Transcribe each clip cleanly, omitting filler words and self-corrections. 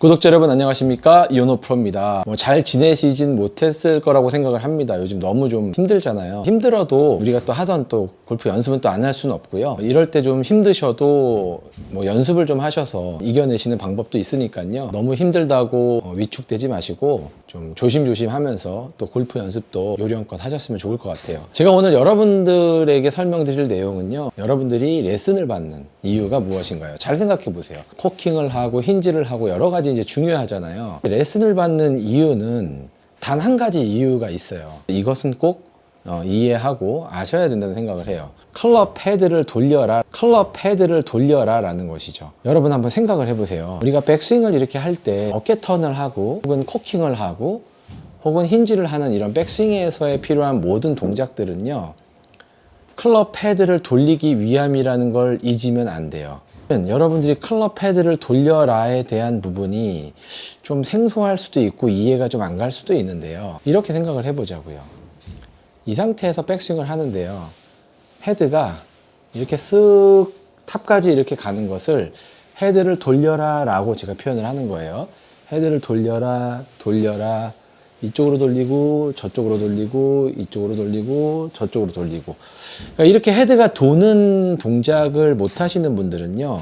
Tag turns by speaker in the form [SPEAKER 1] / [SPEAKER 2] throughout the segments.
[SPEAKER 1] 구독자 여러분 안녕하십니까, 이온호 프로입니다. 잘 지내시진 못했을 거라고 생각을 합니다. 요즘 너무 좀 힘들잖아요. 힘들어도 우리가 또 하던 또 골프 연습은 또 안 할 수는 없고요. 이럴 때 좀 힘드셔도 연습을 좀 하셔서 이겨내시는 방법도 있으니까요. 너무 힘들다고 위축되지 마시고 좀 조심조심 하면서 또 골프 연습도 요령껏 하셨으면 좋을 것 같아요. 제가 오늘 여러분들에게 설명드릴 내용은요, 여러분들이 레슨을 받는 이유가 무엇인가요? 잘 생각해 보세요. 코킹을 하고 힌지를 하고 여러 가지 이제 중요하잖아요. 레슨을 받는 이유는 단 한 가지 이유가 있어요. 이것은 꼭 이해하고 아셔야 된다는 생각을 해요. 클럽 헤드를 돌려라, 클럽 헤드를 돌려라 라는 것이죠. 여러분 한번 생각을 해보세요. 우리가 백스윙을 이렇게 할 때 어깨 턴을 하고 혹은 코킹을 하고 혹은 힌지를 하는 이런 백스윙에서에 필요한 모든 동작들은요, 클럽 헤드를 돌리기 위함이라는 걸 잊으면 안 돼요. 여러분들이 클럽 헤드를 돌려라에 대한 부분이 좀 생소할 수도 있고 이해가 좀 안 갈 수도 있는데요, 이렇게 생각을 해보자고요. 이 상태에서 백스윙을 하는데요, 헤드가 이렇게 쓱 탑까지 이렇게 가는 것을 헤드를 돌려라 라고 제가 표현을 하는 거예요. 헤드를 돌려라, 돌려라, 이쪽으로 돌리고 저쪽으로 돌리고 이쪽으로 돌리고 저쪽으로 돌리고. 그러니까 이렇게 헤드가 도는 동작을 못 하시는 분들은요,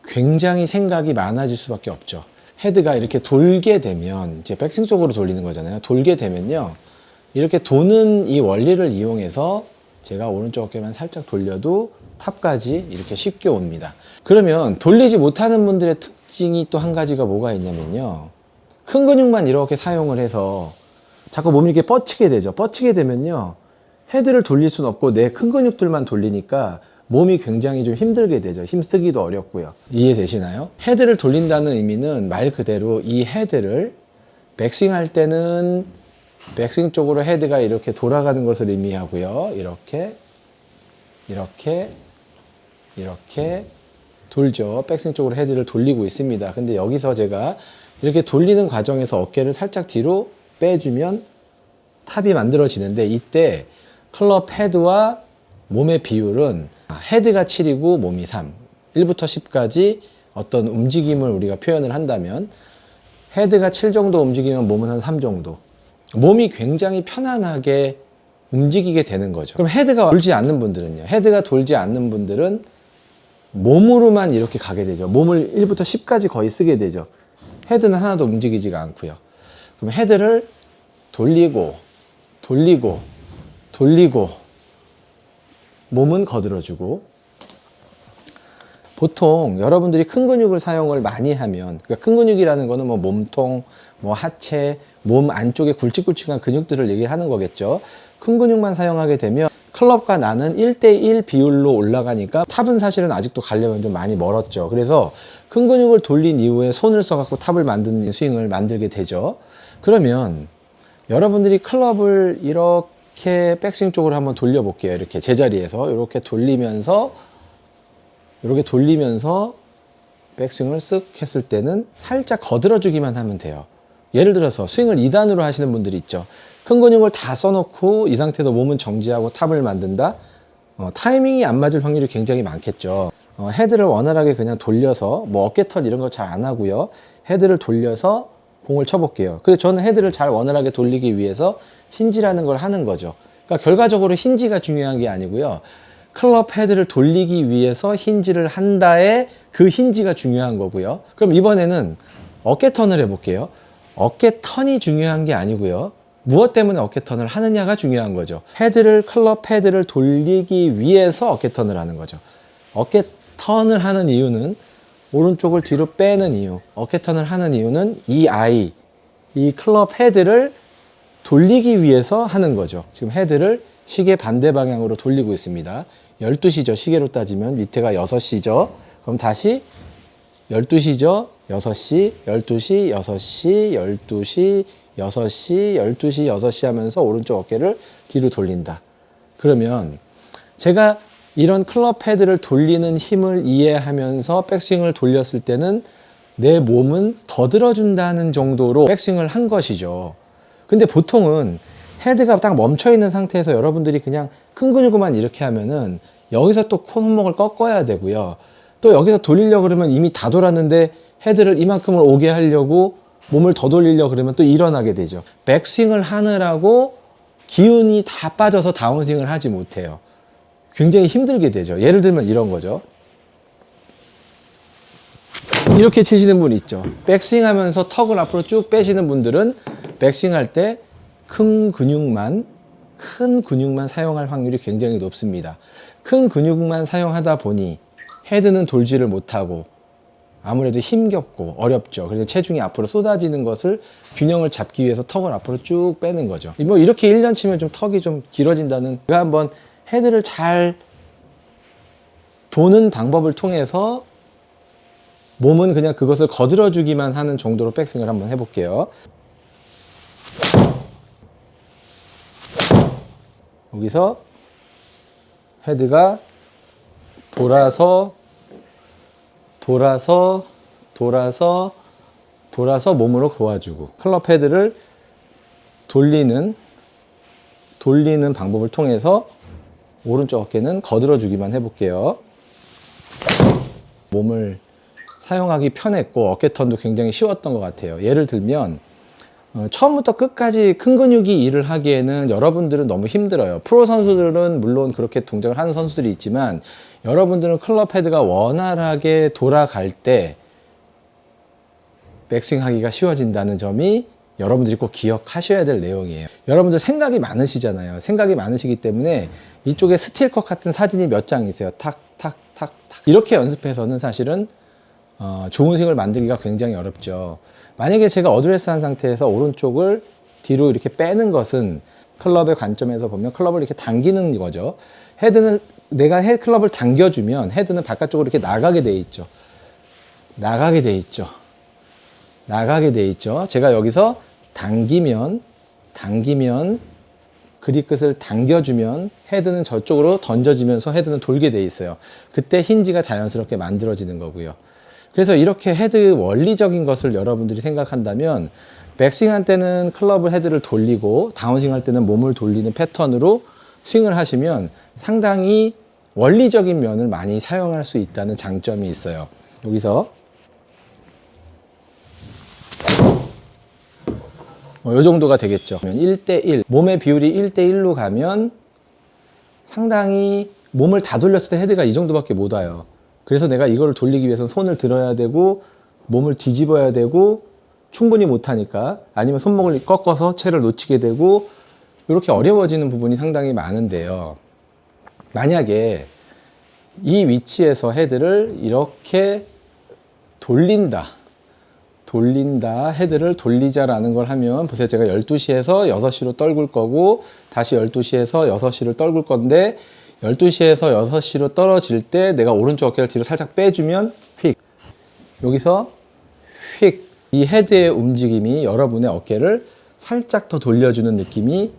[SPEAKER 1] 굉장히 생각이 많아질 수밖에 없죠. 헤드가 이렇게 돌게 되면 이제 백스윙 쪽으로 돌리는 거잖아요. 돌게 되면요, 이렇게 도는 이 원리를 이용해서 제가 오른쪽 어깨만 살짝 돌려도 탑까지 이렇게 쉽게 옵니다. 그러면 돌리지 못하는 분들의 특징이 또 한 가지가 뭐가 있냐면요, 큰 근육만 이렇게 사용을 해서 자꾸 몸이 이렇게 뻗치게 되죠. 뻗치게 되면요, 헤드를 돌릴 수는 없고 내 큰 근육들만 돌리니까 몸이 굉장히 좀 힘들게 되죠. 힘쓰기도 어렵고요. 이해되시나요? 헤드를 돌린다는 의미는 말 그대로 이 헤드를 백스윙 할 때는 백스윙 쪽으로 헤드가 이렇게 돌아가는 것을 의미하고요. 이렇게 돌죠. 백스윙 쪽으로 헤드를 돌리고 있습니다. 근데 여기서 제가 이렇게 돌리는 과정에서 어깨를 살짝 뒤로 빼주면 탑이 만들어지는데, 이때 클럽 헤드와 몸의 비율은 헤드가 7이고 몸이 3, 1부터 10까지 어떤 움직임을 우리가 표현을 한다면 헤드가 7 정도 움직이면 몸은 한 3 정도, 몸이 굉장히 편안하게 움직이게 되는 거죠. 그럼 헤드가 돌지 않는 분들은요, 헤드가 돌지 않는 분들은 몸으로만 이렇게 가게 되죠. 몸을 1부터 10까지 거의 쓰게 되죠. 헤드는 하나도 움직이지가 않고요. 그럼 헤드를 돌리고 돌리고 돌리고 몸은 거들어주고. 보통 여러분들이 큰 근육을 사용을 많이 하면, 그러니까 큰 근육이라는 거는 몸통, 하체, 몸 안쪽에 굵직굵직한 근육들을 얘기하는 거겠죠. 큰 근육만 사용하게 되면 클럽과 나는 1대1 비율로 올라가니까 탑은 사실은 아직도 가려면 좀 많이 멀었죠. 그래서 큰 근육을 돌린 이후에 손을 써갖고 탑을 만드는 스윙을 만들게 되죠. 그러면 여러분들이 클럽을 이렇게 백스윙 쪽으로 한번 돌려볼게요. 이렇게 제자리에서 이렇게 돌리면서 백스윙을 쓱 했을 때는 살짝 거들어주기만 하면 돼요. 예를 들어서 스윙을 2단으로 하시는 분들이 있죠. 큰 근육을 다 써놓고 이 상태에서 몸은 정지하고 탑을 만든다? 타이밍이 안 맞을 확률이 굉장히 많겠죠. 헤드를 원활하게 그냥 돌려서, 어깨 턴 이런 거 잘 안 하고요, 헤드를 돌려서 공을 쳐볼게요. 근데 저는 헤드를 잘 원활하게 돌리기 위해서 힌지라는 걸 하는 거죠. 그러니까 결과적으로 힌지가 중요한 게 아니고요, 클럽 헤드를 돌리기 위해서 힌지를 한다에 그 힌지가 중요한 거고요. 그럼 이번에는 어깨 턴을 해볼게요. 어깨 턴이 중요한 게 아니고요, 무엇 때문에 어깨 턴을 하느냐가 중요한 거죠. 클럽 헤드를 돌리기 위해서 어깨 턴을 하는 거죠. 어깨 턴을 하는 이유는, 오른쪽을 뒤로 빼는 이유, 어깨 턴을 하는 이유는 이 클럽 헤드를 돌리기 위해서 하는 거죠. 지금 헤드를 시계 반대 방향으로 돌리고 있습니다. 12시죠. 시계로 따지면 밑에가 6시죠. 그럼 다시 12시죠. 6시, 12시, 6시, 12시, 6시, 12시, 6시 하면서 오른쪽 어깨를 뒤로 돌린다. 그러면 제가 이런 클럽 헤드를 돌리는 힘을 이해하면서 백스윙을 돌렸을 때는 내 몸은 거들어준다는 정도로 백스윙을 한 것이죠. 근데 보통은 헤드가 딱 멈춰있는 상태에서 여러분들이 그냥 큰 근육만 이렇게 하면은 여기서 또 손목을 꺾어야 되고요, 또 여기서 돌리려고 그러면 이미 다 돌았는데 헤드를 이만큼을 오게 하려고 몸을 더 돌리려고 그러면 또 일어나게 되죠. 백스윙을 하느라고 기운이 다 빠져서 다운스윙을 하지 못해요. 굉장히 힘들게 되죠. 예를 들면 이런 거죠. 이렇게 치시는 분 있죠. 백스윙 하면서 턱을 앞으로 쭉 빼시는 분들은 백스윙 할 때 큰 근육만 사용할 확률이 굉장히 높습니다. 큰 근육만 사용하다 보니 헤드는 돌지를 못하고 아무래도 힘겹고 어렵죠. 그래서 체중이 앞으로 쏟아지는 것을 균형을 잡기 위해서 턱을 앞으로 쭉 빼는 거죠. 뭐 이렇게 1년 치면 좀 턱이 좀 길어진다는, 제가 한번 헤드를 잘 도는 방법을 통해서 몸은 그냥 그것을 거들어주기만 하는 정도로 백스윙을 한번 해볼게요. 여기서 헤드가 돌아서 몸으로 도와주고, 클럽 헤드를 돌리는 방법을 통해서 오른쪽 어깨는 거들어주기만 해볼게요. 몸을 사용하기 편했고 어깨 턴도 굉장히 쉬웠던 것 같아요. 예를 들면 처음부터 끝까지 큰 근육이 일을 하기에는 여러분들은 너무 힘들어요. 프로 선수들은 물론 그렇게 동작을 하는 선수들이 있지만, 여러분들은 클럽 헤드가 원활하게 돌아갈 때 백스윙 하기가 쉬워진다는 점이 여러분들이 꼭 기억하셔야 될 내용이에요. 여러분들 생각이 많으시잖아요. 생각이 많으시기 때문에 이쪽에 스틸컷 같은 사진이 몇 장 있어요. 탁. 이렇게 연습해서는 사실은 좋은 스윙을 만들기가 굉장히 어렵죠. 만약에 제가 어드레스 한 상태에서 오른쪽을 뒤로 이렇게 빼는 것은, 클럽의 관점에서 보면 클럽을 이렇게 당기는 거죠. 헤드는 내가 클럽을 당겨주면 헤드는 바깥쪽으로 이렇게 나가게 돼 있죠. 제가 여기서 당기면 그립 끝을 당겨주면 헤드는 저쪽으로 던져지면서 헤드는 돌게 돼 있어요. 그때 힌지가 자연스럽게 만들어지는 거고요. 그래서 이렇게 헤드 원리적인 것을 여러분들이 생각한다면, 백스윙 할 때는 클럽을 헤드를 돌리고 다운스윙 할 때는 몸을 돌리는 패턴으로 스윙을 하시면 상당히 원리적인 면을 많이 사용할 수 있다는 장점이 있어요. 여기서 이 정도가 되겠죠. 1대1, 몸의 비율이 1대1로 가면 상당히 몸을 다 돌렸을 때 헤드가 이 정도밖에 못 와요. 그래서 내가 이걸 돌리기 위해서 손을 들어야 되고 몸을 뒤집어야 되고, 충분히 못하니까 아니면 손목을 꺾어서 채를 놓치게 되고, 이렇게 어려워지는 부분이 상당히 많은데요. 만약에 이 위치에서 헤드를 이렇게 돌린다, 헤드를 돌리자라는 걸 하면, 보세요. 제가 12시에서 6시로 떨굴 거고 다시 12시에서 6시를 떨굴 건데, 12시에서 6시로 떨어질 때 내가 오른쪽 어깨를 뒤로 살짝 빼주면 휙, 여기서 휙, 이 헤드의 움직임이 여러분의 어깨를 살짝 더 돌려주는 느낌이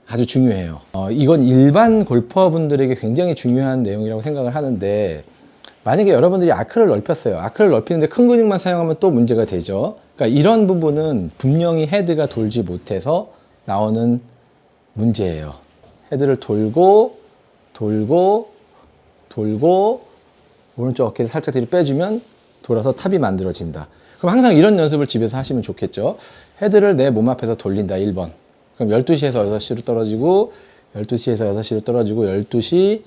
[SPEAKER 1] 아주 중요해요. 이건 일반 골퍼분들에게 굉장히 중요한 내용이라고 생각을 하는데, 만약에 여러분들이 아크를 넓혔어요. 아크를 넓히는데 큰 근육만 사용하면 또 문제가 되죠. 그러니까 이런 부분은 분명히 헤드가 돌지 못해서 나오는 문제예요. 헤드를 돌고 오른쪽 어깨를 살짝 뒤로 빼주면 돌아서 탑이 만들어진다. 그럼 항상 이런 연습을 집에서 하시면 좋겠죠. 헤드를 내 몸 앞에서 돌린다. 1번. 그럼 12시에서 6시로 떨어지고, 12시에서 6시로 떨어지고, 12시,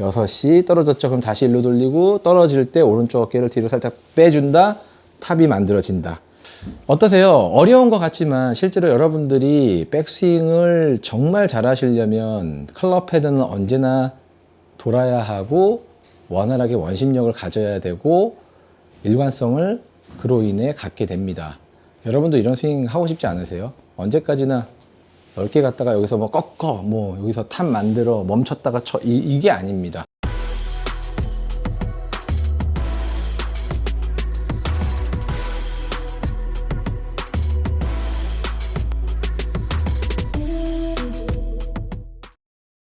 [SPEAKER 1] 6시 떨어졌죠. 그럼 다시 일로 돌리고, 떨어질 때 오른쪽 어깨를 뒤로 살짝 빼준다. 탑이 만들어진다. 어떠세요? 어려운 것 같지만 실제로 여러분들이 백스윙을 정말 잘 하시려면 클럽 헤드는 언제나 돌아야 하고, 원활하게 원심력을 가져야 되고, 일관성을 그로 인해 갖게 됩니다. 여러분도 이런 스윙 하고 싶지 않으세요? 언제까지나 넓게 갔다가 여기서 뭐 꺾어, 뭐 여기서 탑 만들어 멈췄다가 쳐, 이게 아닙니다.